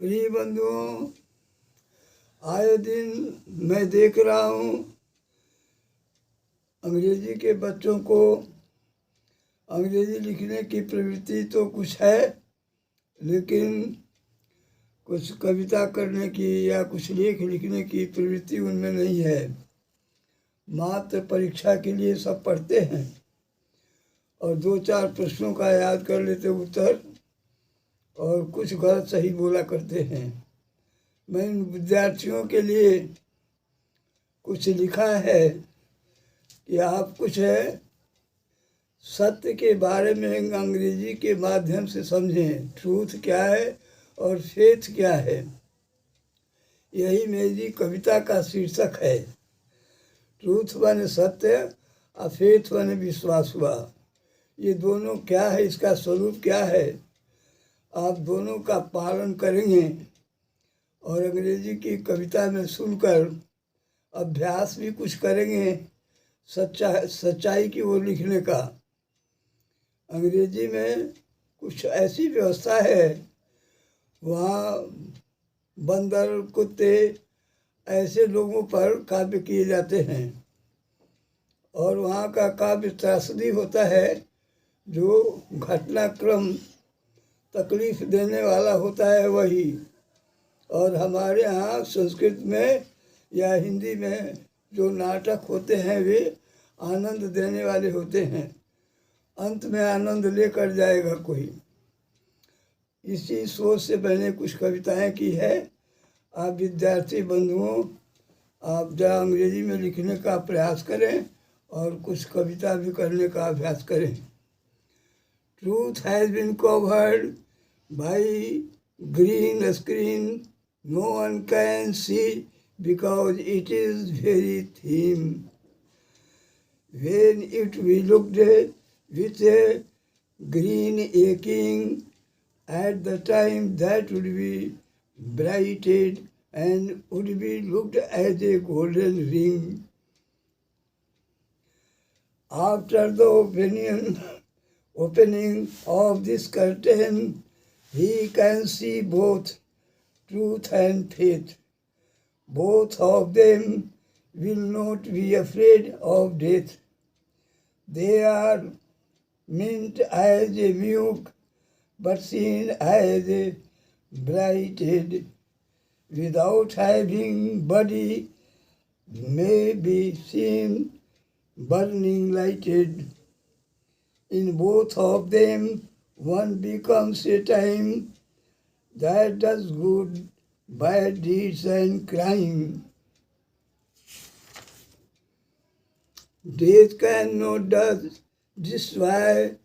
प्रिय बंधुओं, आए दिन मैं देख रहा हूँ अंग्रेजी के बच्चों को अंग्रेजी लिखने की प्रवृत्ति तो कुछ है, लेकिन कुछ कविता करने की या कुछ लेख लिखने की प्रवृत्ति उनमें नहीं है। मात्र परीक्षा के लिए सब पढ़ते हैं और 2-4 प्रश्नों का याद कर लेते उत्तर और कुछ गलत सही बोला करते हैं। मैं इन विद्यार्थियों के लिए कुछ लिखा है कि आप कुछ है सत्य के बारे में अंग्रेजी के माध्यम से समझें। ट्रूथ क्या है और फेथ क्या है, यही मेरी कविता का शीर्षक है। ट्रूथ माने सत्य और फेथ माने विश्वास हुआ। ये दोनों क्या है, इसका स्वरूप क्या है, आप दोनों का पालन करेंगे और अंग्रेजी की कविता में सुनकर अभ्यास भी कुछ करेंगे सच्चाई की ओर लिखने का। अंग्रेजी में कुछ ऐसी व्यवस्था है, वहाँ बंदर कुत्ते ऐसे लोगों पर काव्य किए जाते हैं और वहाँ का काव्य त्रासदी होता है जो घटनाक्रम तकलीफ देने वाला होता है वही। और हमारे यहाँ संस्कृत में या हिंदी में जो नाटक होते हैं वे आनंद देने वाले होते हैं, अंत में आनंद लेकर जाएगा कोई। इसी सोच से मैंने कुछ कविताएं की है। आप विद्यार्थी बंधुओं, आप जरा अंग्रेजी में लिखने का प्रयास करें और कुछ कविता भी करने का अभ्यास करें। Truth has been covered by green screen. No one can see because it is very thin. When it we looked with a green aching, at the time that would be brighted and would be looked as a golden ring. After the opening of this curtain, he can see both truth and faith. Both of them will not be afraid of death. They are meant as a milk, but seen as a brighted, without having body, may be seen burning lighted. In both of them, one becomes a time that does good, bad deeds and crime. Death cannot destroy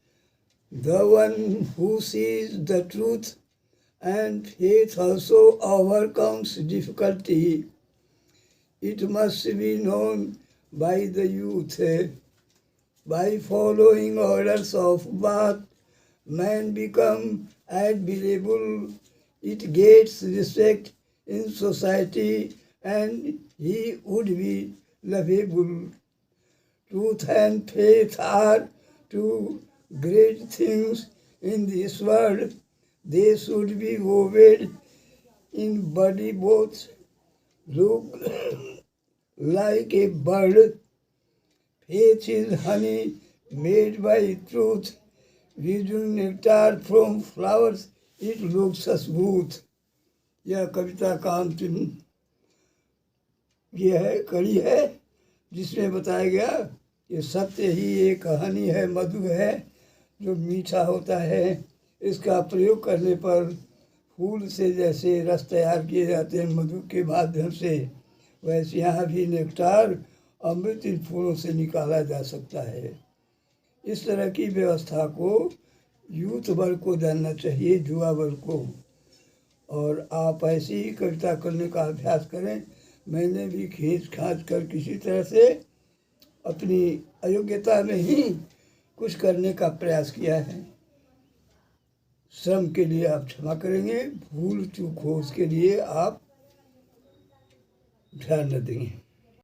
the one who sees the truth, and faith also overcomes difficulty. It must be known by the youth. By following orders of birth, man become admirable. It gets respect in society and he would be lovable. Truth and faith are two great things in this world. They should be woven in body, both look like a bird. Faith is honey made by truth. Wisdom nectar from flowers, it looks smooth. यह कविता का अंतिम ये है कड़ी है, जिसमें बताया गया कि सत्य ही एक हनी है, मधु है जो मीठा होता है। इसका प्रयोग करने पर फूल से जैसे रस तैयार किए जाते हैं मधु के माध्यम से, वैसे यहाँ भी नेक्टार अमृत इन फूलों से निकाला जा सकता है। इस तरह की व्यवस्था को यूथ वर्ग को जानना चाहिए, युवा वर्ग को। और आप ऐसी ही कविता करने का अभ्यास करें। मैंने भी खींच खांच कर किसी तरह से अपनी अयोग्यता में ही कुछ करने का प्रयास किया है। श्रम के लिए आप क्षमा करेंगे, भूल चूक हो उसके लिए आप ध्यान न देंगे।